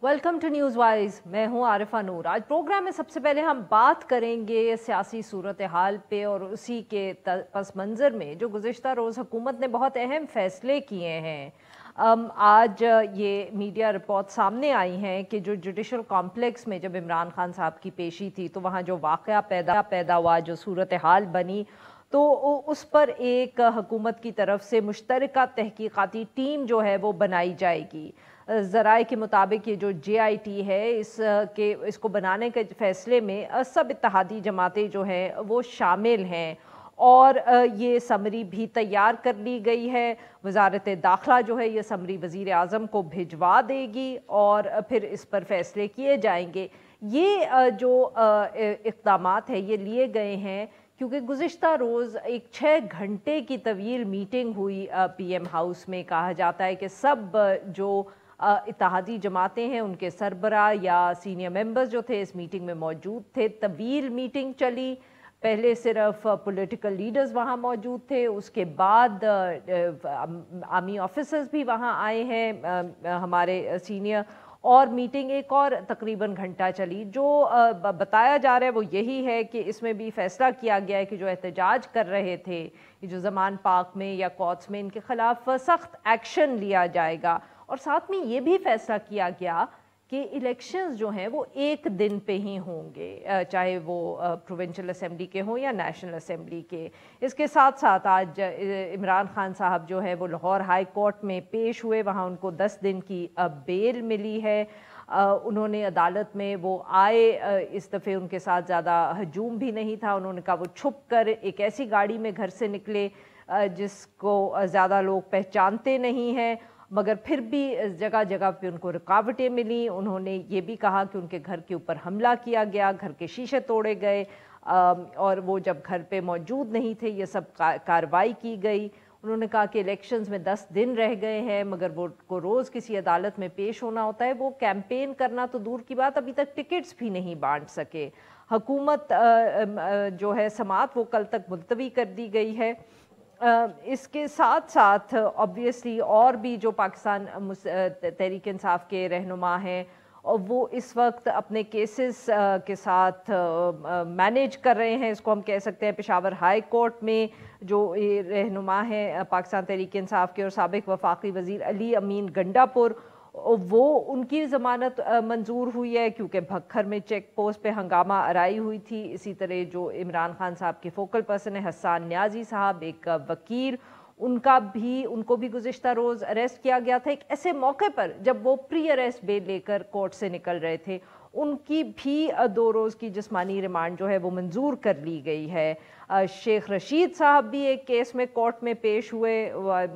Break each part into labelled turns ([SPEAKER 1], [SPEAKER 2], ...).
[SPEAKER 1] Welcome to news wise. मैं हूं आरिफा नूर। आज प्रोग्राम में सबसे पहले हम बात करेंगे सियासी सूरत हाल पे और उसी के पस मंज़र में जो गुज़िश्ता रोज़ हुकूमत ने बहुत अहम फैसले किए हैं। आज ये मीडिया रिपोर्ट सामने आई हैं कि जो जुडिशल कॉम्प्लेक्स में जब इमरान खान साहब की पेशी थी तो वहाँ जो वाक़या पैदा हुआ, जो सूरत हाल बनी, तो उस पर एक हुकूमत की तरफ से मुश्तरका तहकीकाती टीम जो है वो बनाई जाएगी। ज़राए के मुताबिक ये जो JIT है इसको बनाने के फैसले में सब इत्तेहादी जमातें जो हैं वो शामिल हैं और ये समरी भी तैयार कर ली गई है। वज़ारत दाखिला जो है ये समरी वज़ीर आज़म को भिजवा देगी और फिर इस पर फैसले किए जाएंगे। ये जो इक़दामात है ये लिए गए हैं क्योंकि गुज़िश्ता रोज़ एक 6 घंटे की तवील मीटिंग हुई PM हाउस में। कहा जाता है कि सब जो इत्तेहादी जमातें हैं उनके सरबरा या सीनियर मेंबर्स जो थे इस मीटिंग में मौजूद थे। तवील मीटिंग चली, पहले सिर्फ पॉलिटिकल लीडर्स वहाँ मौजूद थे, उसके बाद आर्मी ऑफिसर्स भी वहाँ आए हैं हमारे सीनियर, और मीटिंग एक और तकरीबन घंटा चली। जो बताया जा रहा है वो यही है कि इसमें भी फैसला किया गया है कि जो एहतजाज कर रहे थे ये जो ज़मान पार्क में या कोर्ट्स में, इनके ख़िलाफ़ सख्त एक्शन लिया जाएगा। और साथ में ये भी फैसला किया गया कि इलेक्शंस जो हैं वो एक दिन पे ही होंगे, चाहे वो प्रोविंशियल असेंबली के हों या नेशनल असेंबली के। इसके साथ साथ आज इमरान खान साहब जो है वो लाहौर हाई कोर्ट में पेश हुए, वहाँ उनको 10 दिन की बेल मिली है। उन्होंने अदालत में वो आए, इस दफ़े उनके साथ ज़्यादा हजूम भी नहीं था। उन्होंने कहा वो छुप कर एक ऐसी गाड़ी में घर से निकले जिसको ज़्यादा लोग पहचानते नहीं हैं, मगर फिर भी जगह जगह पे उनको रुकावटें मिली। उन्होंने ये भी कहा कि उनके घर के ऊपर हमला किया गया, घर के शीशे तोड़े गए और वो जब घर पे मौजूद नहीं थे ये सब कार्रवाई की गई। उन्होंने कहा कि इलेक्शंस में 10 दिन रह गए हैं मगर वो को रोज़ किसी अदालत में पेश होना होता है। वो कैंपेन करना तो दूर की बात, अभी तक टिकट्स भी नहीं बांट सके। हुकूमत जो है समात वो कल तक मुलतवी कर दी गई है। इसके साथ साथ ऑब्वियसली और भी जो पाकिस्तान तहरीक इंसाफ के रहनुमा हैं और वो इस वक्त अपने केसेस के साथ मैनेज कर रहे हैं, इसको हम कह सकते हैं। पेशावर हाई कोर्ट में जो ये रहनुमा हैं पाकिस्तान तहरीक इंसाफ के और साबिक वफाकी वज़ीर अली अमीन गंडापुर, वो उनकी ज़मानत मंजूर हुई है क्योंकि भक्खर में चेक पोस्ट पे हंगामा आराई हुई थी। इसी तरह जो इमरान खान साहब के फोकल पर्सन है हसन न्याजी साहब, एक वकील, उनको भी गुज़िश्ता रोज़ अरेस्ट किया गया था एक ऐसे मौके पर जब वो प्री अरेस्ट बेल लेकर कोर्ट से निकल रहे थे। उनकी भी 2 रोज़ की जिस्मानी रिमांड जो है वो मंजूर कर ली गई है। शेख रशीद साहब भी एक केस में कोर्ट में पेश हुए,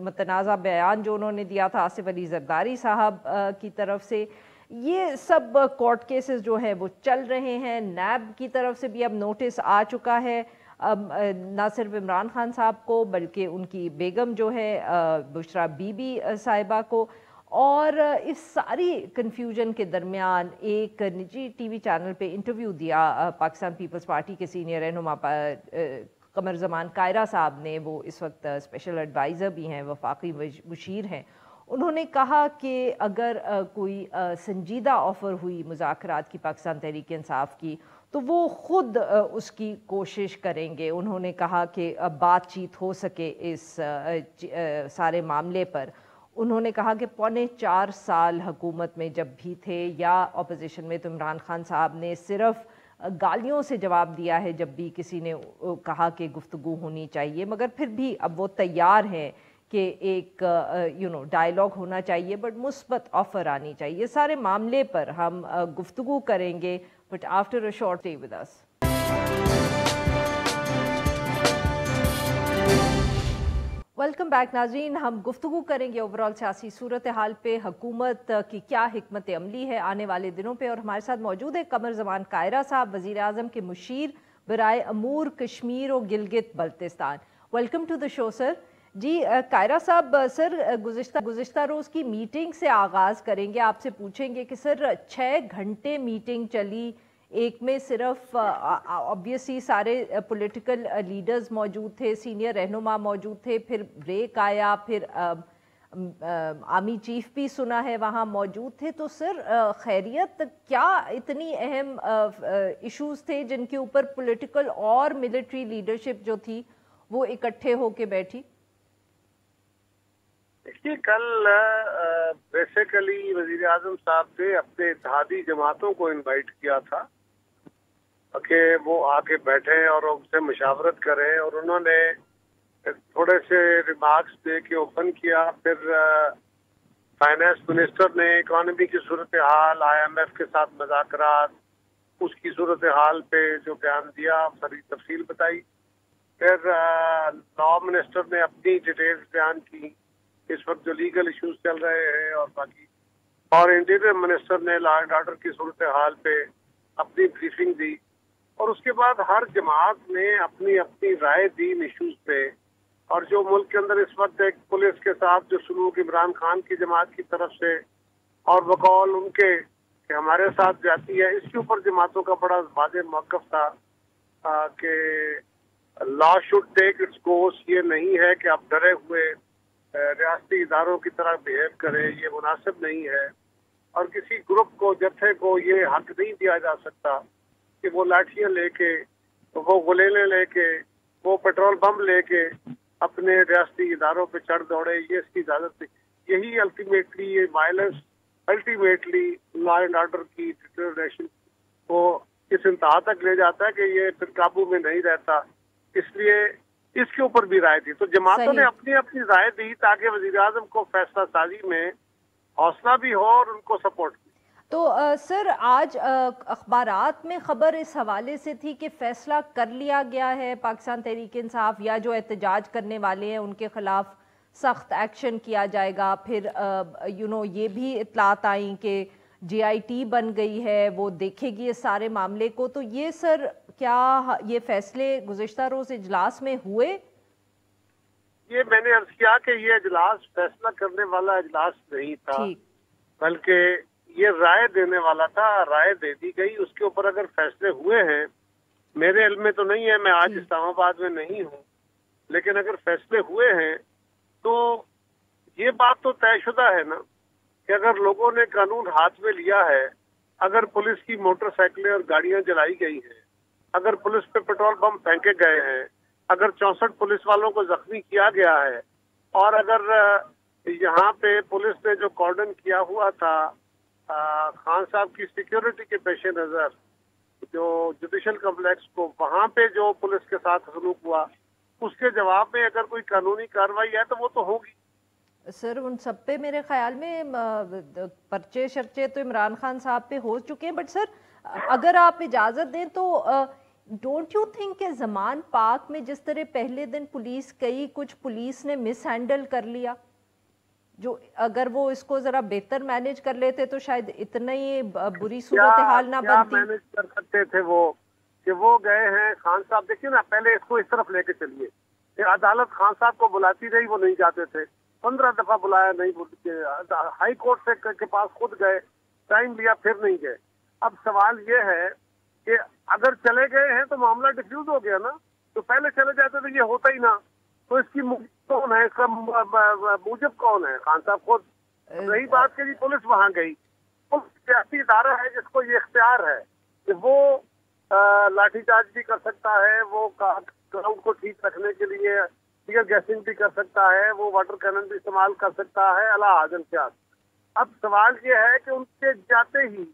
[SPEAKER 1] मतनाज़ा बयान जो उन्होंने दिया था आसिफ अली जरदारी साहब की तरफ से। ये सब कोर्ट केसेस जो है वो चल रहे हैं। नैब की तरफ से भी अब नोटिस आ चुका है, अब ना सिर्फ इमरान खान साहब को बल्कि उनकी बेगम जो है बुशरा बीबी साहिबा को। और इस सारी कन्फ्यूजन के दरमियान एक निजी TV चैनल पे इंटरव्यू दिया पाकिस्तान पीपल्स पार्टी के सीनियर रहनुमा कमर ज़मान कायरा साहब ने। वो इस वक्त स्पेशल एडवाइज़र भी हैं, वफाकी मुशीर हैं। उन्होंने कहा कि अगर कोई संजीदा ऑफ़र हुई मुज़ाकरात की पाकिस्तान तहरीक इंसाफ की तो वो ख़ुद उसकी कोशिश करेंगे। उन्होंने कहा कि बातचीत हो सके इस सारे मामले पर। उन्होंने कहा कि 4.25 साल हुकूमत में जब भी थे या अपोजिशन में तो इमरान खान साहब ने सिर्फ गालियों से जवाब दिया है जब भी किसी ने कहा कि गुफ्तगू होनी चाहिए, मगर फिर भी अब वो तैयार हैं कि एक डायलॉग होना चाहिए बट मुस्बत ऑफ़र आनी चाहिए। सारे मामले पर हम गुफ्तगू करेंगे but after a short stay with us. Welcome back नाज़रीन। हम गुफ्तगू करेंगे ओवरऑल सियासी सूरत हाल पे, हुकूमत की क्या हिकमत अमली है आने वाले दिनों पे। और हमारे साथ मौजूद है कमर ज़मान कायरा साहब, वज़ीर आज़म के मुशीर बराए अमूर कश्मीर और Gilgit Baltistan. Welcome to the show sir. जी कायरा साहब, सर गुज़िश्ता रोज़ की मीटिंग से आगाज़ करेंगे। आपसे पूछेंगे कि सर 6 घंटे मीटिंग चली, एक में सिर्फ ऑब्वियसली सारे पॉलिटिकल लीडर्स मौजूद थे, सीनियर रहनुमा मौजूद थे, फिर ब्रेक आया, फिर आर्मी चीफ भी सुना है वहाँ मौजूद थे। तो सर खैरियत, क्या इतनी अहम इश्यूज थे जिनके ऊपर पॉलिटिकल और मिलिट्री लीडरशिप जो थी वो इकट्ठे होके बैठी?
[SPEAKER 2] देखिए, कल बेसिकली वजीर आजम साहब ने अपने इत्तेहादी जमातों को इनवाइट किया था कि वो आके बैठे और उनसे मुशावरत करें, और उन्होंने थोड़े से रिमार्क्स दे के ओपन किया। फिर फाइनेंस मिनिस्टर ने इकोनॉमी की सूरत हाल, IMF के साथ मुज़ाकरात, उसकी सूरत हाल पे जो बयान दिया, सारी तफसील बताई। फिर लॉ मिनिस्टर ने अपनी डिटेल्स बयान की, इस वक्त जो लीगल इश्यूज चल रहे हैं और बाकी, और इंटीरियर मिनिस्टर ने लॉ एंड ऑर्डर की सूरत हाल पे अपनी ब्रीफिंग दी। और उसके बाद हर जमात ने अपनी अपनी राय दी इन इश्यूज पे। और जो मुल्क के अंदर इस वक्त एक पुलिस के साथ जो सलूक इमरान खान की जमात की तरफ से और बकौल उनके कि हमारे साथ जाती है, इसके ऊपर जमातों का बड़ा वाज़ेह मौक़िफ़ था कि law should take its course. ये नहीं है कि आप डरे हुए रियासती इदारों की तरह बिहेव करें, ये मुनासिब नहीं है। और किसी ग्रुप को, जत्थे को ये हक नहीं दिया जा सकता कि वो लाठियाँ लेके, वो गुलेलें लेके, वो पेट्रोल बम लेके अपने रियासती इदारों पे चढ़ दौड़े, ये इसकी इजाज़त नहीं। यही अल्टीमेटली ये violence ultimately law and order की डिटेरियोरेशन को इस इंतहा तक ले जाता है कि ये फिर काबू में नहीं रहता। इसलिए इसके ऊपर भी राय दी। तो जमातों ने अपनी अपनी राय दी ताकि वज़ीर आज़म को फैसला साजी में हौसला भी हो और उनको सपोर्ट भी।
[SPEAKER 1] तो सर आज अखबारात में खबर इस हवाले से थी कि फैसला कर लिया गया है, पाकिस्तान तहरीक इंसाफ या जो एहतजाज करने वाले हैं उनके खिलाफ सख्त एक्शन किया जाएगा। फिर ये भी इतलात आई कि JIT बन गई है, वो देखेगी इस सारे मामले को। तो ये सर क्या ये फैसले गुज़िश्ता रोज इजलास में हुए?
[SPEAKER 2] ये मैंने अर्ज किया कि ये इजलास फैसला करने वाला इजलास नहीं था, बल्कि ये राय देने वाला था। राय दे दी गई, उसके ऊपर अगर फैसले हुए हैं, मेरे इल्म में तो नहीं है, मैं आज इस्लामाबाद में नहीं हूँ, लेकिन अगर फैसले हुए हैं तो ये बात तो तयशुदा है ना कि अगर लोगों ने कानून हाथ में लिया है, अगर पुलिस की मोटरसाइकिलें और गाड़ियां जलाई गई हैं, अगर पुलिस पे पेट्रोल बम फेंके गए हैं, अगर 64 पुलिस वालों को जख्मी किया गया है, और अगर यहाँ पे पुलिस ने जो कॉर्डन किया हुआ था खान साहब की सिक्योरिटी के पेश नज़र जो जुडिशल कम्प्लेक्स को, वहाँ पे जो पुलिस के साथ सलूक हुआ, उसके जवाब में अगर कोई कानूनी कार्रवाई है तो वो तो होगी।
[SPEAKER 1] सर उन सब पे मेरे ख्याल में पर्चे शर्चे तो इमरान खान साहब पे हो चुके हैं, बट सर अगर आप इजाज़त दें तो डोंट यू थिंक कि ज़मान पाक में जिस तरह पहले दिन कुछ पुलिस ने मिस हैंडल कर लिया, जो अगर वो इसको जरा बेहतर मैनेज कर लेते तो शायद इतना ही बुरी सूरत हाल ना बनती।
[SPEAKER 2] मैनेज कर सकते थे वो कि वो गए हैं खान साहब। देखिए ना, पहले इसको इस तरफ लेके चलिए कि अदालत खान साहब को बुलाती रही, वो नहीं जाते थे। 15 दफा बुलाया, नहीं, हाई कोर्ट से के पास खुद गए, टाइम लिया, फिर नहीं गए। अब सवाल ये है कि अगर चले गए हैं तो मामला डिफ्यूज हो गया ना, तो पहले चले जाते तो ये होता ही ना। तो इसकी कौन है, इसका मूजब कौन है? खान साहब खुद। रही बात कि जी पुलिस वहां गई, तो सियासी इदारा है जिसको ये इख्तियार है कि वो लाठीचार्ज भी कर सकता है, वो क्राउड को ठीक रखने के लिए टीयर गैसिंग भी कर सकता है, वो वाटर कैनन भी इस्तेमाल कर सकता है, अला आजम क्या। अब सवाल ये है कि उनके जाते ही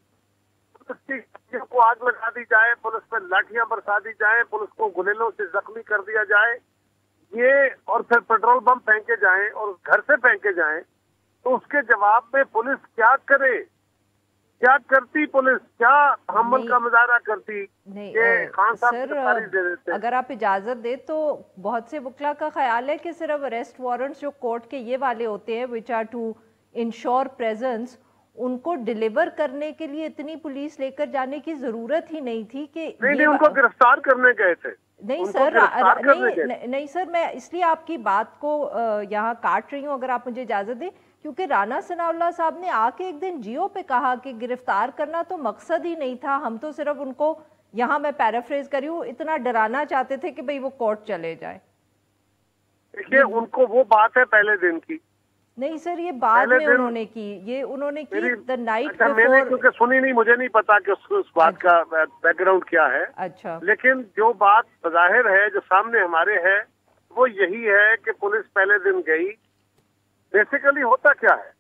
[SPEAKER 2] पुलिस को आग लगा दी जाए, पुलिस पर लाठियां बरसा दी जाए, पुलिस को गुलेलों से जख्मी कर दिया जाए, ये, और फिर पेट्रोल बम फेंके जाएं और घर से फेंके जाएं, तो उसके जवाब में पुलिस क्या करे? क्या करती पुलिस? क्या हमल का मुजाहरा करती?
[SPEAKER 1] नहीं
[SPEAKER 2] खान साहब
[SPEAKER 1] सर, दे देते। अगर आप इजाजत दे तो बहुत से वकला का ख्याल है कि सिर्फ अरेस्ट वारंट्स जो कोर्ट के ये वाले होते हैं which are to ensure presence, उनको डिलीवर करने के लिए इतनी पुलिस लेकर जाने की जरूरत ही नहीं थी कि
[SPEAKER 2] नहीं, उनको गिरफ्तार करने गए थे।
[SPEAKER 1] नहीं सर, नहीं सर, मैं इसलिए आपकी बात को यहाँ काट रही हूँ, अगर आप मुझे इजाजत दें, क्योंकि राना सनाउल्लाह साहब ने आके एक दिन जियो पे कहा कि गिरफ्तार करना तो मकसद ही नहीं था, हम तो सिर्फ उनको, यहाँ मैं पैराफ्रेज करी हूँ, इतना डराना चाहते थे कि भाई वो कोर्ट चले जाए।
[SPEAKER 2] देखिए, उनको वो बात है पहले दिन की
[SPEAKER 1] नहीं सर, ये बाद में उन्होंने की, ये उन्होंने की द नाइट
[SPEAKER 2] अच्छा, मैंने क्योंकि सुनी नहीं, मुझे नहीं पता कि उस बात का बैकग्राउंड क्या है।
[SPEAKER 1] अच्छा,
[SPEAKER 2] लेकिन जो बात बज़ाहिर है, जो सामने हमारे है, वो यही है कि पुलिस पहले दिन गई। बेसिकली होता क्या है,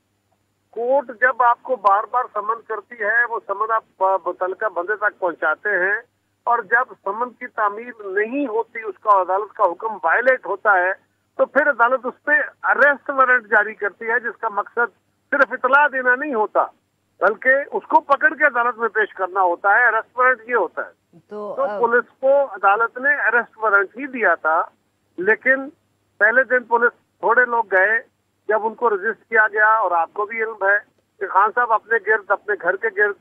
[SPEAKER 2] कोर्ट जब आपको बार बार समन करती है, वो समन आप मुतल्लिका बंदे तक पहुंचाते हैं, और जब समन की तामील नहीं होती, उसका अदालत का हुक्म वायलेट होता है, तो फिर अदालत उस पर अरेस्ट वारंट जारी करती है, जिसका मकसद सिर्फ इतला देना नहीं होता, बल्कि उसको पकड़ के अदालत में पेश करना होता है। अरेस्ट वारंट ये होता है। तो पुलिस को अदालत ने अरेस्ट वारंट ही दिया था, लेकिन पहले दिन पुलिस थोड़े लोग गए, जब उनको रजिस्ट किया गया, और आपको भी इल्म है कि खान साहब अपने गिर्द, अपने घर के गिर्द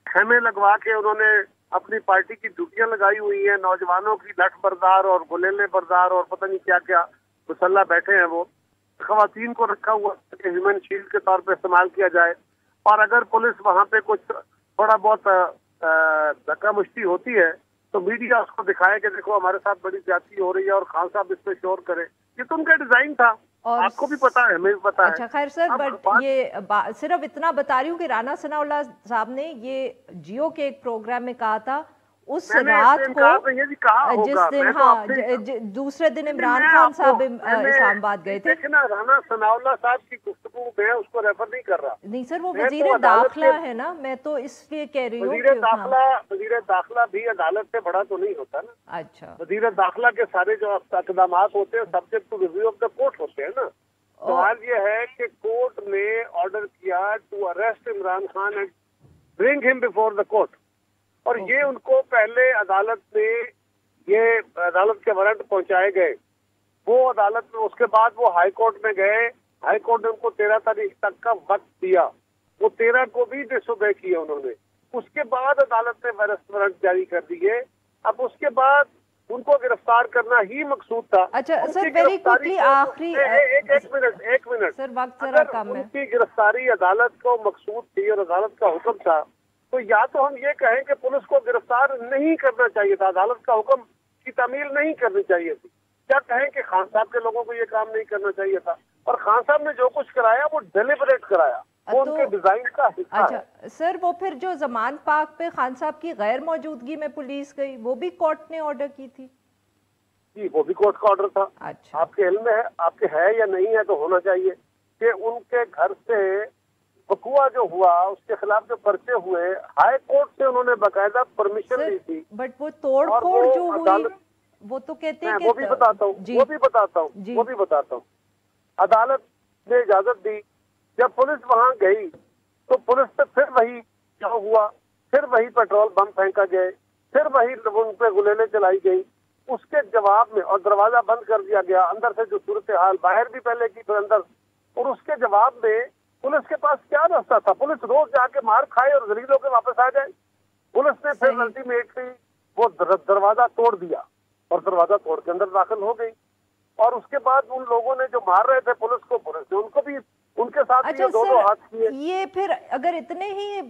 [SPEAKER 2] खेमे लगवा के उन्होंने अपनी पार्टी की ड्यूटियां लगाई हुई हैं, नौजवानों की लठ बरदार और गुलेले बरदार और पता नहीं क्या क्या मुसल्ला बैठे हैं। वो खवातीन को रखा हुआ कि ह्यूमन शील्ड के तौर पे इस्तेमाल किया जाए, और अगर पुलिस वहां पे कुछ थोड़ा बहुत धक्का मुश्ती होती है तो मीडिया उसको दिखाए कि देखो हमारे साथ बड़ी ज्यादती हो रही है और खान साहब इस पे शोर करे। ये तो उनका डिजाइन था, आपको भी पता है, हमें भी पता है।
[SPEAKER 1] अच्छा खैर सर, बट ये सिर्फ इतना बता रही हूँ कि राना सनाउल्लाह साहब ने ये जियो के एक प्रोग्राम में कहा था उस रात को, जिस दिन दूसरे दिन इमरान खान साहब इस्लामाबाद गए थे।
[SPEAKER 2] देखना, राना सनाउल्लाह साहब की गुफ्तगू में उसको रेफर नहीं कर रहा।
[SPEAKER 1] नहीं सर, वो वजीर दाखिला है ना, मैं तो इसलिए कह रही हूँ।
[SPEAKER 2] वजीर दाखिला भी अदालत से बड़ा तो नहीं होता ना।
[SPEAKER 1] अच्छा,
[SPEAKER 2] वजीर दाखिला के सारे जो इक़दाम होते हैं subject to review of the court होते हैं ना। सवाल ये है कि कोर्ट ने ऑर्डर किया to arrest Imran Khan and bring him before the court, और ये उनको पहले अदालत के वारंट पहुंचाए गए, वो अदालत में, उसके बाद वो हाई कोर्ट में गए। हाई कोर्ट ने उनको 13 तारीख तक का वक्त दिया, वो 13 को भी डिसोबे किए उन्होंने। उसके बाद अदालत ने अरेस्ट वारंट जारी कर दिए। अब उसके बाद उनको गिरफ्तार करना ही मकसूद था।
[SPEAKER 1] अच्छा सर, वेरी क्विकली आखिरी
[SPEAKER 2] एक मिनट
[SPEAKER 1] सर, वक्त जरा कम है।
[SPEAKER 2] उनकी गिरफ्तारी अदालत को मकसूद थी और अदालत का हुक्म था, तो या तो हम ये कहें कि पुलिस को गिरफ्तार नहीं करना चाहिए था, अदालत का हुक्म की तामील नहीं करनी चाहिए थी, या कहें कि खान साहब के लोगों को ये काम नहीं करना चाहिए था। और खान साहब ने जो कुछ कराया वो डेलिबरेट कराया, वो उनके डिजाइन का हिस्सा है।
[SPEAKER 1] अच्छा सर, वो फिर जो जमान पाक पे खान साहब की गैर मौजूदगी में पुलिस गई, वो भी कोर्ट ने ऑर्डर की थी?
[SPEAKER 2] जी, वो भी कोर्ट का ऑर्डर था।
[SPEAKER 1] अच्छा,
[SPEAKER 2] आपके इल्म में है, आपके है या नहीं है, तो होना चाहिए कि उनके घर से बकुआ जो हुआ, उसके खिलाफ जो पर्चे हुए, हाई कोर्ट से उन्होंने बाकायदा परमिशन ली थी।
[SPEAKER 1] बट वो तोड़ फोड़ जो हुई, वो तो कहते हैं,
[SPEAKER 2] वो भी बताता हूँ, अदालत ने इजाजत दी। जब पुलिस वहां गई तो पुलिस पे फिर वही क्या हुआ, फिर वही पेट्रोल बम फेंका गए, फिर वही उन पे गुलेले चलाई गई। उसके जवाब में, और दरवाजा बंद कर दिया गया, अंदर से जो सूरत हाल, बाहर भी पहले की फिर अंदर, और उसके जवाब में पुलिस के पास क्या रास्ता था? पुलिस रोज जाके मार खाए और जलील होकर वापस आ जाए। पुलिस ने फिर अल्टीमेटली वो दरवाजा तोड़ दिया और दरवाजा तोड़ के अंदर दाखिल हो गई, और उसके बाद उन लोगों ने जो मार रहे थे पुलिस ने उनको भी उनके साथ
[SPEAKER 1] अच्छा
[SPEAKER 2] दोनों हाथ किए।
[SPEAKER 1] ये फिर अगर इतने ही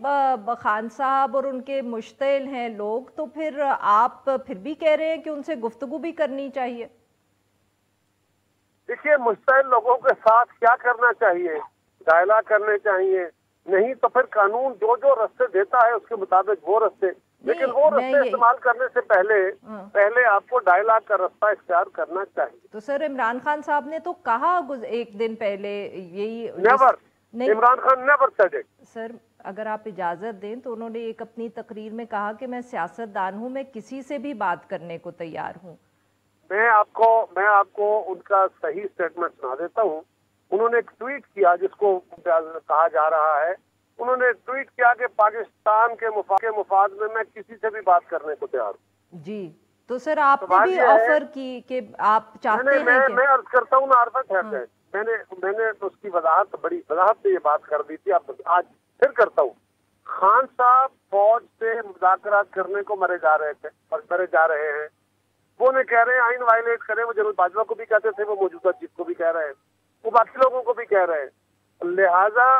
[SPEAKER 1] खान साहब और उनके मुश्तिल हैं लोग, तो फिर आप फिर भी कह रहे हैं कि उनसे गुफ्तगू भी करनी चाहिए?
[SPEAKER 2] देखिए, मुश्तिल लोगों के साथ क्या करना चाहिए, डायलॉग करने चाहिए, नहीं तो फिर कानून जो जो रास्ते देता है उसके मुताबिक वो रास्ते, लेकिन वो रास्ते इस्तेमाल करने से पहले आपको डायलॉग का रास्ता इख्तियार करना चाहिए।
[SPEAKER 1] तो सर, इमरान खान साहब ने तो कहा एक दिन पहले यही,
[SPEAKER 2] never, Imran Khan never said it.
[SPEAKER 1] Sir अगर आप इजाजत दें तो उन्होंने एक अपनी तकरीर में कहा कि मैं सियासतदान हूं, मैं किसी से भी बात करने को तैयार हूं।
[SPEAKER 2] मैं आपको उनका सही स्टेटमेंट सुना देता हूँ। उन्होंने एक ट्वीट किया जिसको कहा जा रहा है, उन्होंने ट्वीट किया कि पाकिस्तान के मुफाद में मैं किसी से भी बात करने को तैयार हूँ।
[SPEAKER 1] जी, तो सर आपने भी ऑफर की कि आप चाहते हैं कि
[SPEAKER 2] मैं अर्ज करता हूँ ना आरफत है, मैंने उसकी बड़ी वजाहत से ये बात कर दी थी, अब आज फिर करता हूँ। खान साहब फौज से मुज़ाकरात करने को मरे जा रहे हैं। वो ने कह रहे हैं आइन वायलेट करें, वो जनरल बाजवा को भी कहते थे, वो मौजूदा चीफ को भी कह रहे हैं, वो बाकी लोगों को भी कह रहे हैं, लिहाजा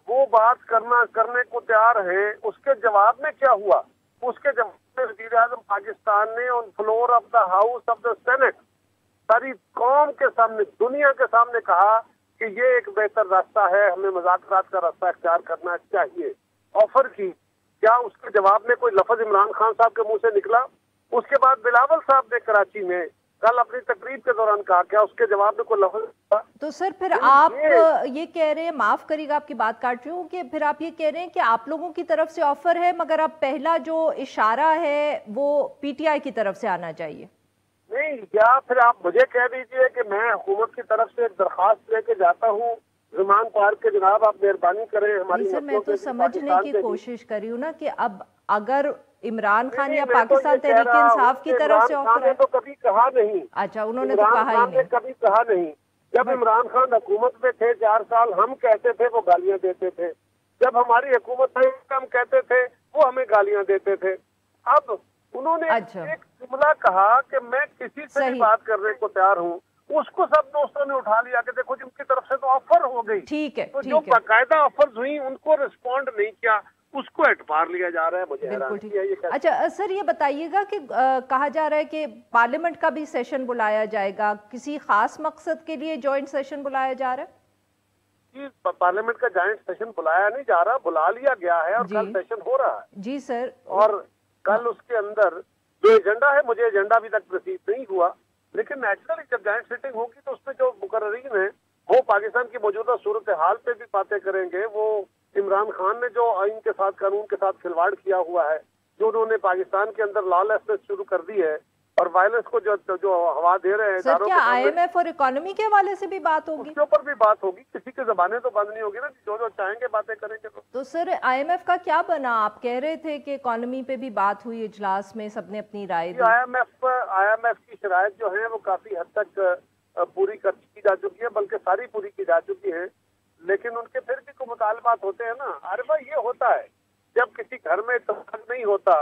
[SPEAKER 2] वो बात करने को तैयार है। उसके जवाब में क्या हुआ? उसके जवाब में वज़ीर आज़म पाकिस्तान ने on floor of the house of the senate सारी कौम के सामने, दुनिया के सामने कहा کہ یہ ایک بہتر راستہ ہے, ہمیں مذاکرات کا راستہ اختیار کرنا چاہیے. آفر کی, کیا اس کے جواب میں کوئی لفظ عمران خان صاحب کے منہ سے نکلا؟ اس کے بعد بلاول صاحب نے کراچی میں کل اپنی تقریب کے دوران کہا, کیا اس کے جواب میں کوئی لفظ نکلا؟
[SPEAKER 1] تو سر پھر آپ یہ کہہ رہے ہیں, معاف کریے گا آپ کی بات کاٹ رہی ہوں, کہ پھر آپ یہ کہہ رہے ہیں کہ آپ لوگوں کی طرف سے آفر ہے, مگر اب پہلا جو اشارہ ہے وہ پی ٹی آئی کی طرف سے آنا چاہیے.
[SPEAKER 2] نہیں, یا پھر آپ مجھے کہہ دیجئے کہ میں حکومت کی طرف سے ایک درخواست لے کے جاتا ہوں زمان پارک کے, جناب آپ مہربانی کریں ہماری
[SPEAKER 1] سر میں تو سمجھنے کی کوشش کر رہی ہوں نا کہ اب اگر عمران خان یا
[SPEAKER 2] میں تو
[SPEAKER 1] پاکستان
[SPEAKER 2] یہ کہہ
[SPEAKER 1] تحریک
[SPEAKER 2] رہا ہوں
[SPEAKER 1] انصاف کی
[SPEAKER 2] کہ
[SPEAKER 1] طرف سے
[SPEAKER 2] عمران
[SPEAKER 1] آفر
[SPEAKER 2] خان نے
[SPEAKER 1] ہے.
[SPEAKER 2] تو کبھی کہا نہیں.
[SPEAKER 1] اچھا, انہوں نے تو
[SPEAKER 2] عمران
[SPEAKER 1] کہا ہی
[SPEAKER 2] خان نے
[SPEAKER 1] نہیں.
[SPEAKER 2] کبھی کہا نہیں. جب عمران خان حکومت میں تھے 4 سال, ہم کہتے تھے وہ گالیاں دیتے تھے. جب ہماری حکومت میں ہم کہتے تھے وہ ہمیں گالیاں دیتے تھے. اب انہوں نے ایک جملہ کہا کہ میں کسی سے بھی بات کرنے کو تیار ہوں, اس کو سب دوستوں نے اٹھا لیا کہ دیکھو جن کی طرف سے تو آفر ہو گئی.
[SPEAKER 1] ٹھیک ہے,
[SPEAKER 2] تو جو باقاعدہ آفرز ہوئی ان کو رسپونڈ نہیں کیا, اس کو اعتبار لیا جا رہا ہے. مجھے
[SPEAKER 1] بالکل ٹھیک. اچھا سر, یہ بتائیے گا کہ کہا جا رہا ہے کہ پارلیمنٹ کا بھی سیشن بلایا جائے گا, کسی خاص مقصد کے لیے جوائنٹ سیشن بلایا جا رہا ہے؟
[SPEAKER 2] جی, پارلیمنٹ کا جوائنٹ سیشن بلایا نہیں جا رہا, بلا لیا گیا ہے اور کل سیشن ہو رہا ہے.
[SPEAKER 1] جی سر.
[SPEAKER 2] اور کل اس کے اندر جو ایجنڈا ہے, مجھے ایجنڈا ابھی تک رسید نہیں ہوا, لیکن نیچرلی جب جوائنٹ سیٹنگ ہوگی تو اس میں جو مقررین ہیں وہ پاکستان کی موجودہ صورتحال پہ بھی باتیں کریں گے. وہ عمران خان نے جو آئین کے ساتھ, قانون کے ساتھ کھلواڑ کیا ہوا ہے, جو انہوں نے پاکستان کے اندر لا لیسنس شروع کر دی ہے اور وائلنس کو جو ہوا دے رہے ہیں.
[SPEAKER 1] سر کیا آئی ایم ایف اور اکانومی کے حوالے سے بھی بات ہوگی؟
[SPEAKER 2] اس کے اوپر بھی بات ہوگی. کسی کی زبانیں تو بند نہیں ہوگی نا, جو چاہیں گے باتیں کریں گے.
[SPEAKER 1] تو سر آئی ایم ایف کا کیا بنا؟ آپ کہہ رہے تھے کہ اکانومی پہ بھی بات ہوئی اجلاس میں, سب نے اپنی رائے دی.
[SPEAKER 2] آئی ایم ایف کی شرائط جو ہیں وہ کافی حد تک پوری کی جا چکی ہے, بلکہ ساری پوری کی جا چکی ہیں, لیکن ان کے پھر بھی کوئی مطالبات ہوتے ہیں نا. عارفہ, یہ ہوتا ہے جب کسی گھر میں اتفاق نہیں ہوتا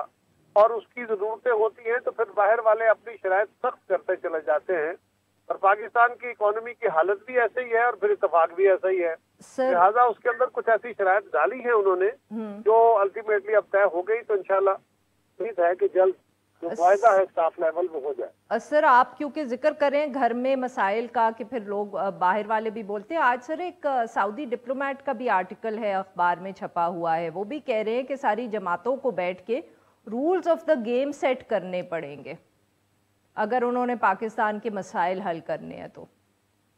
[SPEAKER 2] اور اس کی ضرورتیں ہوتی ہیں تو پھر باہر والے اپنی شرائط سخت کرتے چلے جاتے ہیں, اور پاکستان کی اکانومی کی حالت بھی ایسے ہی ہے اور پھر اتفاق بھی ایسا ہی ہے. لہٰذا اس کے اندر کچھ ایسی شرائط ڈالی ہیں انہوں نے جو الٹیمیٹلی اب طے ہو گئی, تو انشاءاللہ امید ہے کہ جلد جو معاہدہ ہے اسٹاف لیول وہ ہو جائے.
[SPEAKER 1] سر آپ کیونکہ ذکر کریں گھر میں مسائل کا کہ پھر لوگ باہر والے بھی بولتے ہیں, آج سر ایک سعودی ڈپلومیٹ کا بھی آرٹیکل ہے اخبار میں چھپا ہوا ہے, وہ بھی کہہ رہے ہیں کہ ساری جماعتوں کو بیٹھ کے rules of the game set کرنے پڑیں گے اگر انہوں نے پاکستان کے مسائل حل کرنے ہیں تو.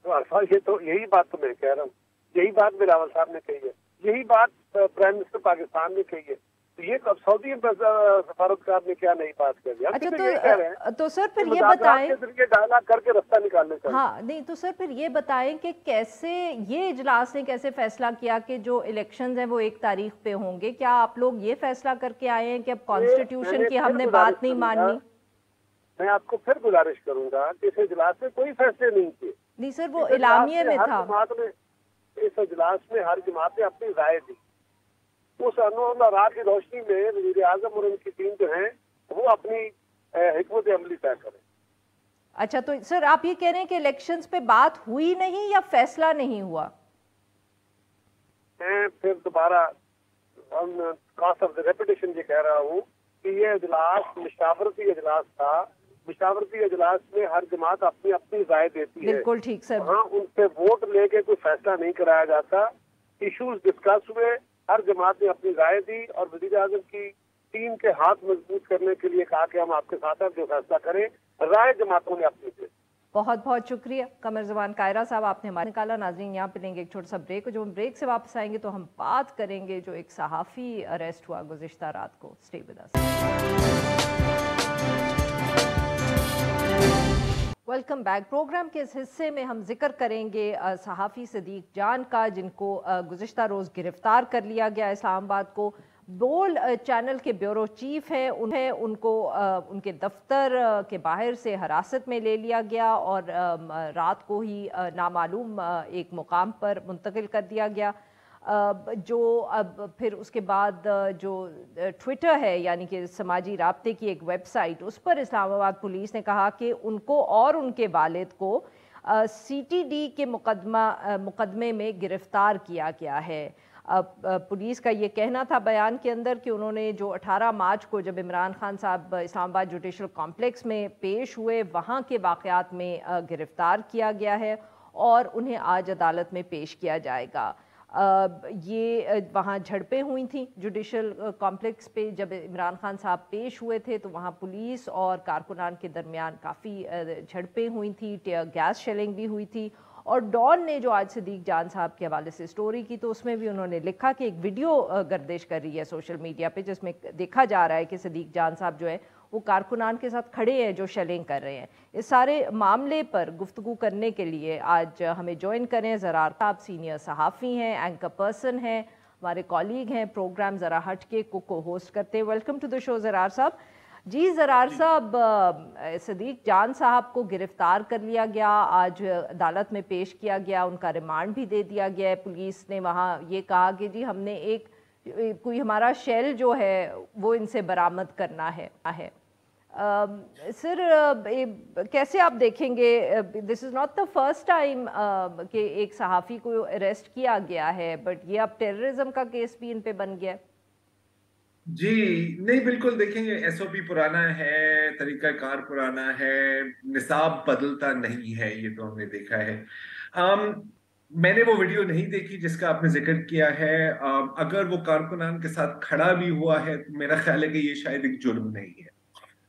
[SPEAKER 2] یہ تو یہی بات تو میں کہہ رہا ہوں, یہی بات بلاول صاحب نے کہی ہے, یہی بات پرائم منسٹر پاکستان نے کہی ہے. تو یہ سعودی سفارتکار نے کیا نئی بات کر دیا؟
[SPEAKER 1] اچھا تو سر پھر یہ بتائیں
[SPEAKER 2] کے ذریعے ڈائلاگ کر کے رستہ نکالنے چاہیے.
[SPEAKER 1] ہاں نہیں تو سر پھر یہ بتائیں کہ کیسے یہ اجلاس نے کیسے فیصلہ کیا کہ جو الیکشنز ہیں وہ 1 تاریخ پہ ہوں گے؟ کیا آپ لوگ یہ فیصلہ کر کے آئے ہیں کہ اب کانسٹیٹیوشن کی ہم نے بات نہیں ماننی؟
[SPEAKER 2] میں آپ کو پھر گزارش کروں گا کہ اس اجلاس میں کوئی فیصلے نہیں کیے.
[SPEAKER 1] نہیں سر, وہ اعلامیے میں تھا.
[SPEAKER 2] اس اجلاس میں ہر جماعت نے اپنی رائے دی. اس انور راہ کی روشنی میں وزیر اعظم اور ان کی ٹیم جو ہیں وہ اپنی حکمت عملی طے کریں.
[SPEAKER 1] اچھا تو سر آپ یہ کہہ رہے ہیں کہ الیکشنز پہ بات ہوئی نہیں یا فیصلہ نہیں ہوا؟
[SPEAKER 2] میں پھر دوبارہ کاسٹ آف ریپیٹیشن یہ کہہ رہا ہوں کہ یہ اجلاس مشاورتی اجلاس تھا. مشاورتی اجلاس میں ہر جماعت اپنی اپنی رائے دیتی ہے.
[SPEAKER 1] بالکل ٹھیک سر.
[SPEAKER 2] ہاں, ان سے ووٹ لے کے کوئی فیصلہ نہیں کرایا جاتا. ایشوز ڈسکس ہوئے, ہر جماعت نے اپنی رائے دی اور وزیر اعظم کی ٹیم کے ہاتھ مضبوط کرنے کے لیے کہا کہ ہم آپ کے ساتھ ہیں, جو فیصلہ کریں. رائے جماعتوں نے اپنی دی.
[SPEAKER 1] بہت بہت شکریہ قمر زمان قاہرہ صاحب, آپ نے ہمارے نکالا. ناظرین یہاں پہ لیں گے ایک چھوٹا سا بریک, جو ہم بریک سے واپس آئیں گے تو ہم بات کریں گے جو ایک صحافی اریسٹ ہوا گزشتہ رات کو. Stay with us. Welcome back. Programme کے اس حصے میں ہم ذکر کریں گے صحافی صدیق جان کا, جن کو گزشتہ روز گرفتار کر لیا گیا اسلام آباد کو. بول چینل کے بیورو چیف ہیں, ان کو ان کے دفتر کے باہر سے حراست میں لے لیا گیا اور رات کو ہی نامعلوم ایک مقام پر منتقل کر دیا گیا. جو اب پھر اس کے بعد جو ٹویٹر ہے یعنی کہ سماجی رابطے کی ایک ویب سائٹ, اس پر اسلام آباد پولیس نے کہا کہ ان کو اور ان کے والد کو سی ٹی ڈی کے مقدمے میں گرفتار کیا گیا ہے. پولیس کا یہ کہنا تھا بیان کے اندر کہ انہوں نے جو 18 مارچ کو جب عمران خان صاحب اسلام آباد جوڈیشل کمپلیکس میں پیش ہوئے, وہاں کے واقعات میں گرفتار کیا گیا ہے, اور انہیں آج عدالت میں پیش کیا جائے گا. یہ وہاں جھڑپیں ہوئی تھیں جوڈیشل کمپلیکس پہ جب عمران خان صاحب پیش ہوئے تھے, تو وہاں پولیس اور کارکنان کے درمیان کافی جھڑپیں ہوئی تھیں, ٹیئر گیس شیلنگ بھی ہوئی تھی. اور ڈان نے جو آج صدیق جان صاحب کے حوالے سے سٹوری کی, تو اس میں بھی انہوں نے لکھا کہ ایک ویڈیو گردش کر رہی ہے سوشل میڈیا پہ, جس میں دیکھا جا رہا ہے کہ صدیق جان صاحب جو ہے وہ کارکنان کے ساتھ کھڑے ہیں جو شیلنگ کر رہے ہیں. اس سارے معاملے پر گفتگو کرنے کے لیے آج ہمیں جوائن کریں زرار صاحب, سینئر صحافی ہیں, اینکر پرسن ہیں, ہمارے کولیگ ہیں, پروگرام ذرا ہٹ کے کو ہوسٹ کرتے ہیں. ویلکم ٹو دا شو زرار صاحب. جی زرار صاحب, صدیق جان صاحب کو گرفتار کر لیا گیا, آج عدالت میں پیش کیا گیا, ان کا ریمانڈ بھی دے دیا گیا ہے. پولیس نے وہاں یہ کہا کہ جی ہم نے کوئی ہمارا شیل جو ہے وہ ان سے برآمد کرنا ہے. سر کیسے آپ دیکھیں گے, this is not the first time کہ ایک صحافی کو اریسٹ کیا گیا ہے, بٹ یہ اب ٹیررزم کا کیس بھی ان پہ بن گیا ہے.
[SPEAKER 3] جی نہیں, بالکل دیکھیں گے, ایس او پی پرانا ہے, طریقہ کار پرانا ہے, نصاب بدلتا نہیں ہے, یہ تو ہم نے دیکھا ہے. میں نے وہ ویڈیو نہیں دیکھی جس کا آپ نے ذکر کیا ہے. اگر وہ کارکنان کے ساتھ کھڑا بھی ہوا ہے تو میرا خیال ہے کہ یہ شاید ایک جرم نہیں ہے.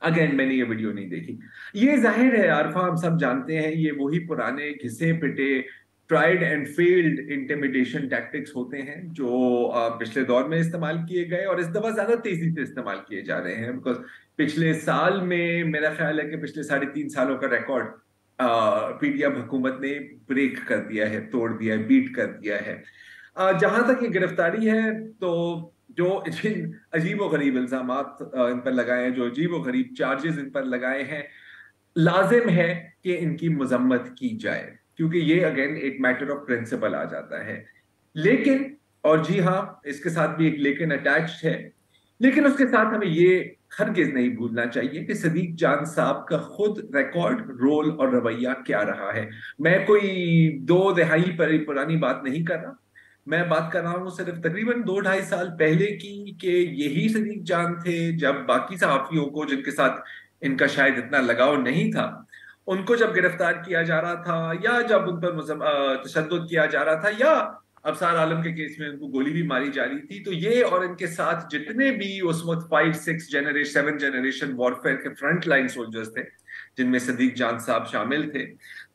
[SPEAKER 3] اگین میں نے یہ ویڈیو نہیں دیکھی. یہ ظاہر ہے عارفہ, ہم سب جانتے ہیں یہ وہی پرانے گھسے پٹے tried and failed intimidation tactics ہوتے ہیں جو پچھلے دور میں استعمال کیے گئے اور اس دفعہ زیادہ تیزی سے استعمال کیے جا رہے ہیں. بیکاز پچھلے سال میں میرا خیال ہے کہ پچھلے 3.5 سالوں کا ریکارڈ پی ڈی ایف حکومت نے بریک کر دیا ہے, توڑ دیا ہے, بیٹ کر دیا ہے. جہاں تک یہ گرفتاری ہے تو جو عجیب و غریب الزامات ان پر لگائے ہیں, جو عجیب و غریب چارجز ان پر لگائے ہیں, لازم ہے کہ ان کی مذمت کی جائے, کیونکہ یہ اگین ایک میٹر آف پرنسپل آ جاتا ہے. لیکن, اور جی ہاں اس کے ساتھ بھی ایک لیکن اٹیچڈ ہے, لیکن اس کے ساتھ ہمیں یہ ہرگز نہیں بھولنا چاہیے کہ صدیق جان صاحب کا خود ریکارڈ, رول اور رویہ کیا رہا ہے. میں کوئی 2 دہائی پرانی بات نہیں کر رہا, میں بات کر رہا ہوں صرف تقریباً 2-2.5 سال پہلے کی, کہ یہی صدیق جان تھے جب باقی صحافیوں کو جن کے ساتھ ان کا شاید اتنا لگاؤ نہیں تھا, ان کو جب گرفتار کیا جا رہا تھا یا جب ان پر تشدد کیا جا رہا تھا یا ابصار عالم کے کیس میں ان کو گولی بھی ماری جا رہی تھی, تو یہ اور ان کے ساتھ جتنے بھی اس وقت 5-6 جنریشن 7 جنریشن وارفیئر کے فرنٹ لائن سولجرز تھے جن میں صدیق جان صاحب شامل تھے,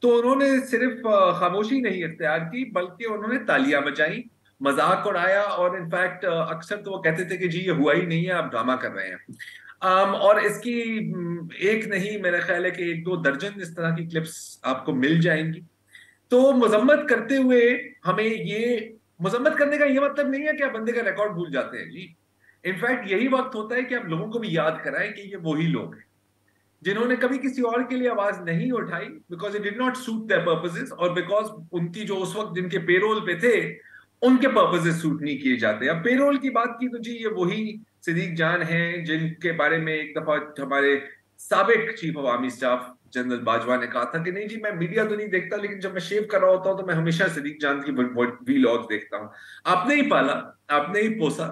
[SPEAKER 3] تو انہوں نے صرف خاموشی نہیں اختیار کی بلکہ انہوں نے تالیاں بجائیں, مذاق اڑایا, اور انفیکٹ اکثر تو وہ کہتے تھے کہ جی یہ ہوا ہی نہیں ہے, آپ ڈرامہ کر رہے ہیں. اور اس کی ایک نہیں, میرا خیال ہے کہ 1-2 درجن اس طرح کی کلپس آپ کو مل جائیں گی. تو مذمت کرتے ہوئے ہمیں یہ مذمت کرنے کا یہ مطلب نہیں ہے کہ آپ بندے کا ریکارڈ بھول جاتے ہیں. جی انفیکٹ یہی وقت ہوتا ہے کہ آپ لوگوں کو بھی یاد کرائیں کہ یہ وہی لوگ ہیں جنہوں نے کبھی کسی اور کے لیے آواز نہیں اٹھائی, because it did not suit their purposes, اور بیکاز ان کی جو اس وقت جن کے پے رول پہ تھے ان کے پرپسز سوٹ نہیں کیے جاتے. اب پے رول کی بات کی تو جی یہ وہی صدیق جان ہیں جن کے بارے میں ایک دفعہ ہمارے سابق chief of army staff general Bajwa نے کہا تھا کہ نہیں جی میں میڈیا تو نہیں دیکھتا, لیکن جب میں شیو کر رہا ہوتا ہوں تو میں ہمیشہ صدیق جان کی ویلاگز دیکھتا ہوں. آپ نے ہی پالا, آپ نے ہی پوسا,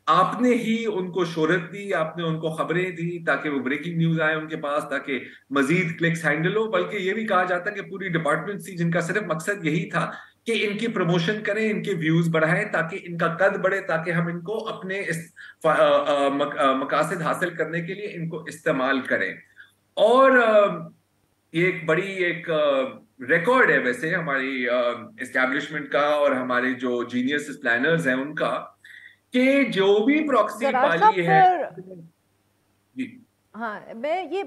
[SPEAKER 3] آپ نے ہی ان کو شہرت دی, آپ نے ان کو خبریں دی تاکہ وہ بریکنگ نیوز آئے ان کے پاس, تاکہ مزید کلکس ہینڈل ہو. بلکہ یہ بھی کہا جاتا ہے کہ پوری ڈپارٹمنٹ تھی جن کا صرف مقصد یہی تھا کہ ان کی پروموشن کریں, ان کے ویوز بڑھائیں تاکہ ان کا قد بڑھے, تاکہ ہم ان کو اپنے مقاصد حاصل کرنے کے لیے ان کو استعمال کریں. اور یہ ایک بڑی ایک ریکارڈ ہے ویسے ہماری اسٹیبلشمنٹ کا اور ہمارے جو جینیئس پلانرز ہیں ان کا, کہ جو بھی پراکسی پالی ہے.
[SPEAKER 1] ہاں میں یہ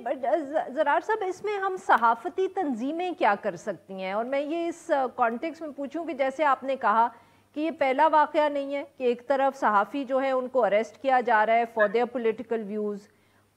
[SPEAKER 1] زرار صاحب, اس میں ہم صحافتی تنظیمیں کیا کر سکتی ہیں؟ اور میں یہ اس کانٹیکس میں پوچھوں کہ جیسے آپ نے کہا کہ یہ پہلا واقعہ نہیں ہے کہ ایک طرف صحافی جو ہے ان کو اریسٹ کیا جا رہا ہے فار دیئر پولیٹیکل ویوز,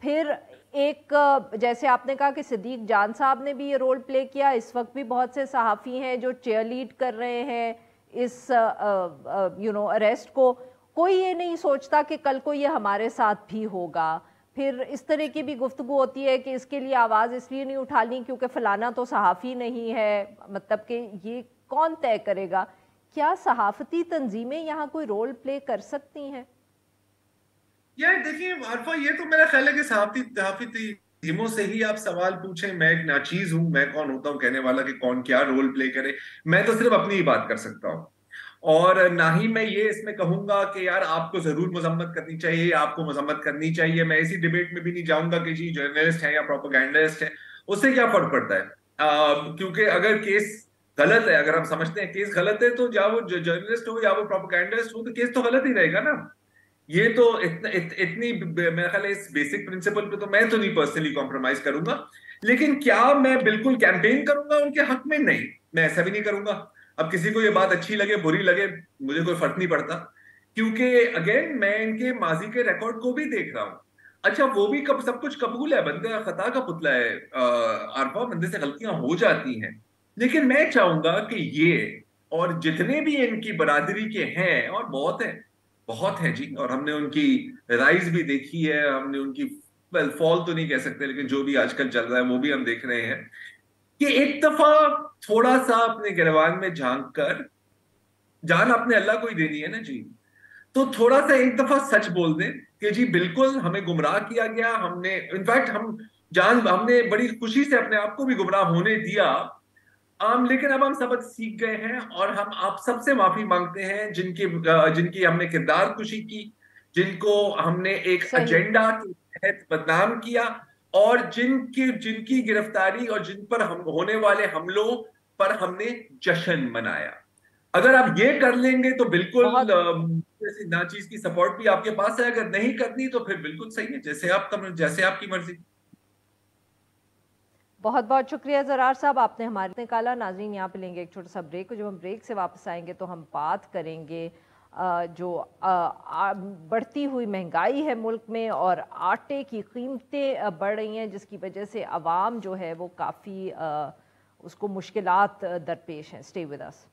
[SPEAKER 1] پھر ایک جیسے آپ نے کہا کہ صدیق جان صاحب نے بھی یہ رول پلے کیا, اس وقت بھی بہت سے صحافی ہیں جو چیئر لیڈ کر رہے ہیں اس اریسٹ کو. کوئی یہ نہیں سوچتا کہ کل کو یہ ہمارے ساتھ بھی ہوگا. پھر اس طرح کی بھی گفتگو ہوتی ہے کہ اس کے لیے آواز اس لیے نہیں اٹھانی کیونکہ فلانا تو صحافی نہیں ہے, مطلب کہ یہ کون طے کرے گا. کیا صحافتی تنظیمیں یہاں کوئی رول پلے کر سکتی ہیں؟
[SPEAKER 3] یار دیکھیں عارفہ, یہ تو میرا خیال ہے کہ صحافتی टीमों से ही आप सवाल पूछें। मैं एक नाचीज हूं, मैं कौन होता हूं कहने वाला कि कौन क्या रोल प्ले करे। मैं तो सिर्फ अपनी ही बात कर सकता हूं, और ना ही मैं ये इसमें कहूंगा कि यार आपको जरूर मजम्मत करनी चाहिए, आपको मजम्मत करनी चाहिए। मैं इसी डिबेट में भी नहीं जाऊंगा कि जी जर्नलिस्ट है या प्रोपेगेंडिस्ट है, उससे क्या फर्क पड़ता है। क्योंकि अगर केस गलत है, अगर हम समझते हैं केस गलत है, तो या वो जर्नलिस्ट हो या वो प्रोपेगेंडिस्ट हो, तो केस तो गलत ही रहेगा ना। ये तो इतनी मेरा ख्याल है इस बेसिक प्रिंसिपल पे तो मैं तो नहीं पर्सनली कॉम्प्रोमाइज करूंगा। लेकिन क्या मैं बिल्कुल कैंपेन करूंगा उनके हक में? नहीं, मैं ऐसा भी नहीं करूंगा। अब किसी को ये बात अच्छी लगे बुरी लगे, मुझे कोई फर्क नहीं पड़ता, क्योंकि अगेन मैं इनके माजी के रिकॉर्ड को भी देख रहा हूं। अच्छा, वो भी कब सब कुछ कबूल है, बंदे खता का पुतला है, आरफा, बंदे से गलतियां हो जाती हैं। लेकिन मैं चाहूंगा कि ये और जितने भी इनकी बरादरी के हैं, और बहुत है, बहुत है जी, और हमने उनकी राइज भी देखी है, हमने उनकी फॉल तो नहीं कह सकते, लेकिन जो भी आजकल चल रहा है वो भी हम देख रहे हैं कि एक दफा थोड़ा सा अपने गिरबान में झांक कर, जान आपने अल्लाह को ही देनी है ना जी, तो थोड़ा सा एक दफा सच बोल दें कि जी बिल्कुल हमें गुमराह किया गया, हमने इनफैक्ट हमने बड़ी खुशी से अपने आप को भी गुमराह होने दिया। लेकिन अब हम सबक सीख गए हैं, और हम आप सबसे माफी मांगते हैं जिनकी हमने किरदार कुशी की, जिनको हमने एक
[SPEAKER 1] सही।
[SPEAKER 3] एजेंडा के तहत बदनाम किया, और जिनकी जिनकी गिरफ्तारी और जिन पर हम होने वाले हमलों पर हमने जश्न मनाया। अगर आप ये कर लेंगे तो बिल्कुल
[SPEAKER 1] बहुत
[SPEAKER 3] नाचीज की सपोर्ट भी आपके पास है। अगर नहीं करनी तो फिर बिल्कुल सही है, जैसे आपकी मर्जी।
[SPEAKER 1] बहुत बहुत शुक्रिया ज़रार साहब, आपने हमारे निकाला। नाज़रीन, यहाँ पे लेंगे एक छोटा सा ब्रेक। जब हम ब्रेक से वापस आएंगे तो हम बात करेंगे जो बढ़ती हुई महंगाई है मुल्क में, और आटे की कीमतें बढ़ रही हैं, जिसकी वजह से आवाम जो है वो काफ़ी उसको मुश्किलात दरपेश हैं। Stay with us.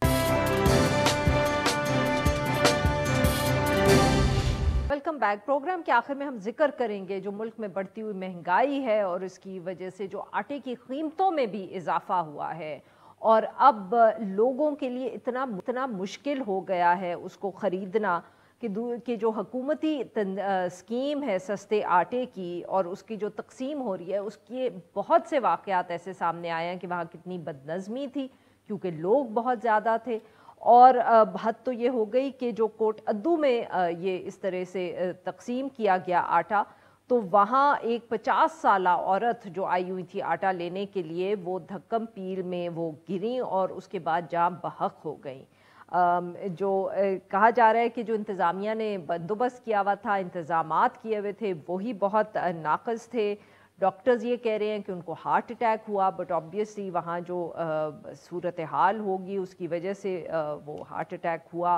[SPEAKER 1] Welcome back. Programme के आखिर में हम जिक्र करेंगे जो मुल्क में बढ़ती हुई महंगाई है, और इसकी वजह से जो आटे की कीमतों में भी इजाफा हुआ है, और अब लोगों के लिए इतना मुश्किल हो गया है उसको ख़रीदना कि जो हुकूमती स्कीम है सस्ते आटे की, और उसकी जो तकसीम हो रही है, उसके बहुत से वाक़यात ऐसे सामने आए हैं कि वहाँ कितनी बदनज़मी थी क्योंकि लोग बहुत ज़्यादा थे। और हद तो ये हो गई कि जो कोट अद्दू में ये इस तरह से तकसीम किया गया आटा, तो वहाँ एक 50 साला औरत जो आई हुई थी आटा लेने के लिए, वो धक्कम पील में वो गिरी और उसके बाद जाम बहक हो गई। जो कहा जा रहा है कि जो इंतज़ामिया ने बंदोबस्त किया हुआ था, इंतज़ामात किए हुए थे, वही बहुत नाक़िस थे। डॉक्टर्स ये कह रहे हैं कि उनको हार्ट अटैक हुआ, बट ऑब्वियसली वहाँ जो सूरत हाल होगी उसकी वजह से वो हार्ट अटैक हुआ।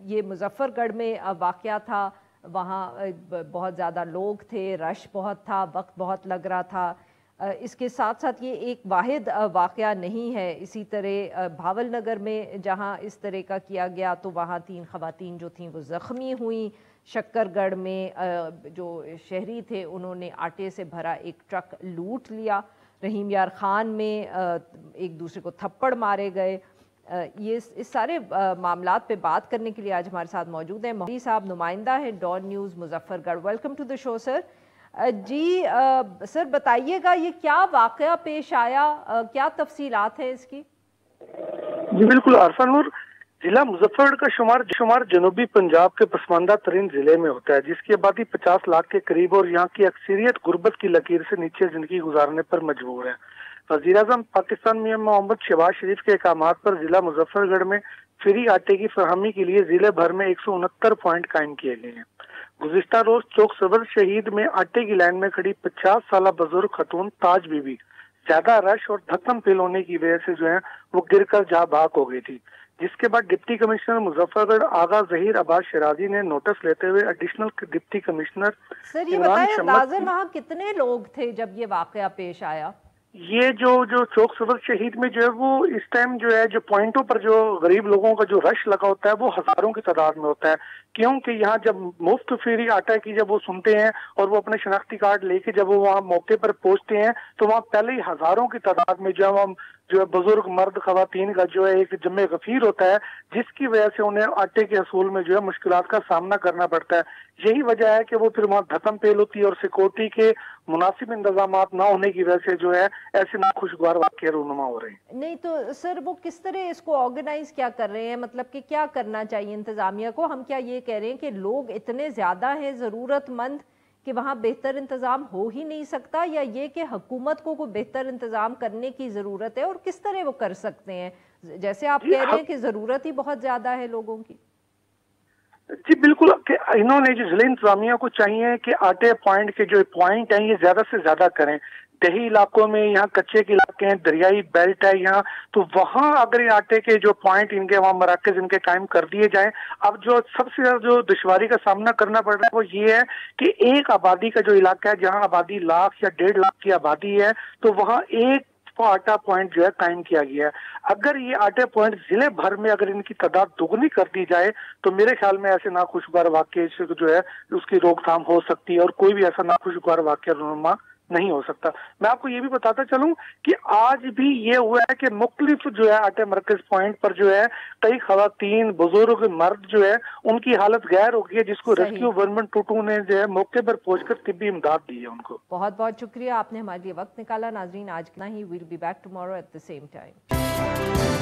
[SPEAKER 1] ये मुजफ्फरगढ़ में वाक़या था, वहाँ बहुत ज़्यादा लोग थे, रश बहुत था, वक्त बहुत लग रहा था। इसके साथ साथ ये एक वाहिद वाक़या नहीं है। इसी तरह भावल नगर में जहाँ इस तरह का किया गया, तो वहाँ 3 ख़वातीन जो थीं वो ज़ख्मी हुई। शक्करगढ़ में जो शहरी थे उन्होंने आटे से भरा एक ट्रक लूट लिया। रहीम यार ख़ान में एक दूसरे को थप्पड़ मारे गए। ये इस सारे मामलात पे बात करने के लिए आज हमारे साथ मौजूद हैं मोहम्मद साहब, नुमाइंदा है Dawn News Muzaffargarh. Welcome to the show sir. जी सर, बताइएगा ये क्या वाक़या पेश आया, क्या तफसीलात है इसकी?
[SPEAKER 4] जी बिल्कुल आरफा नूर, जिला मुजफ्फरगढ़ का शुमार जनूबी पंजाब के पसमानदा तरीन जिले में होता है, जिसकी आबादी 50 लाख के करीब, और यहाँ की अक्सरियत गुर्बत की लकीर से नीचे जिंदगी गुजारने पर मजबूर है। वज़ीर-ए-आज़म पाकिस्तान मियां मोहम्मद शहबाज शरीफ के अहकामात पर जिला मुजफ्फरगढ़ में फ्री आटे की फरहमी के लिए जिले भर में 169 पॉइंट कायम किए गए हैं। गुज़िश्ता रोज चौक सबर शहीद में आटे की लाइन में खड़ी 50 साल बुजुर्ग खतून ताज बीबी ज्यादा रश और धक्कम पेल होने की वजह से जो है वो गिरकर जहाँ भाग हो गई थी, जिसके बाद डिप्टी कमिश्नर मुजफ्फरगढ़ आगा जहीर अब्बास शराजी ने नोटिस लेते हुए एडिशनल डिप्टी कमिश्नर
[SPEAKER 1] सर ये बताएं अंदाज़न वहाँ कितने लोग थे जब ये वाक़या पेश आया?
[SPEAKER 4] ये जो चौक सबर शहीद में जो है वो इस टाइम जो है जो पॉइंटों पर जो गरीब लोगों का जो रश लगा होता है वो हजारों की तादाद में होता है, क्योंकि यहाँ जब मुफ्त फ्री आटा की जब वो सुनते हैं और वो अपने शनाख्ती कार्ड लेके जब वो वहाँ मौके पर पहुंचते हैं तो वहाँ पहले ही हजारों की तादाद में जो है बुजुर्ग मर्द खवातीन का जो है एक जम्मे गफीर होता है, जिसकी वजह से उन्हें आटे के हसूल में जो है मुश्किलात का सामना करना पड़ता है। यही वजह है कि वो फिर वहाँ धक्कम पेल होती है और सिक्योरिटी के मुनासिब इंतजामात ना होने की वजह से जो है ऐसे नाखुशगवार वाक़ये रूनुमा हो रहे हैं।
[SPEAKER 1] नहीं तो सर वो किस तरह इसको ऑर्गेनाइज क्या कर रहे हैं, मतलब कि क्या करना चाहिए इंतजामिया को? हम क्या ये कह रहे हैं कि लोग इतने ज्यादा हैं ज़रूरतमंद कि वहाँ बेहतर इंतजाम हो ही नहीं सकता, या ये कि हुकूमत को कोई बेहतर इंतजाम करने की ज़रूरत है, और किस तरह वो कर सकते हैं? जैसे आप कह रहे हैं कि ज़रूरत ही बहुत ज़्यादा है लोगों की।
[SPEAKER 4] जी बिल्कुल, इन्होंने जो जिला इंतजामिया को चाहिए कि आटे पॉइंट के जो पॉइंट हैं ये ज्यादा से ज्यादा करें। देही इलाकों में यहाँ कच्चे के इलाके हैं, दरियाई बेल्ट है यहाँ, तो वहाँ अगर ये आटे के जो पॉइंट इनके वहाँ मराकज इनके कायम कर दिए जाएं। अब जो सबसे ज्यादा जो दुश्वारी का सामना करना पड़ रहा है वो ये है कि एक आबादी का जो इलाका है जहाँ आबादी 1 लाख या 1.5 लाख की आबादी है, तो वहाँ एक आटा पॉइंट जो है कायम किया गया है। अगर ये आटे पॉइंट जिले भर में अगर इनकी तादाद दोगुनी कर दी जाए तो मेरे ख्याल में ऐसे नाखुशगवार वाक़ये से जो है उसकी रोकथाम हो सकती है और कोई भी ऐसा नाखुशगवार वाक़या रूनुमा नहीं हो सकता। मैं आपको ये भी बताता चलूं कि आज भी ये हुआ है कि मुख्तलिफ जो है आटे मरकज पॉइंट पर जो है कई खवातीन, बुजुर्ग, मर्द जो है उनकी हालत गैर हो गई है, जिसको रेस्क्यू 112 ने जो है मौके पर पहुंचकर तिब्बी इमदाद दी है उनको।
[SPEAKER 1] बहुत बहुत शुक्रिया, आपने हमारे लिए वक्त निकाला। नाजरीन आज इतना ही, we'll be back tomorrow at the same time.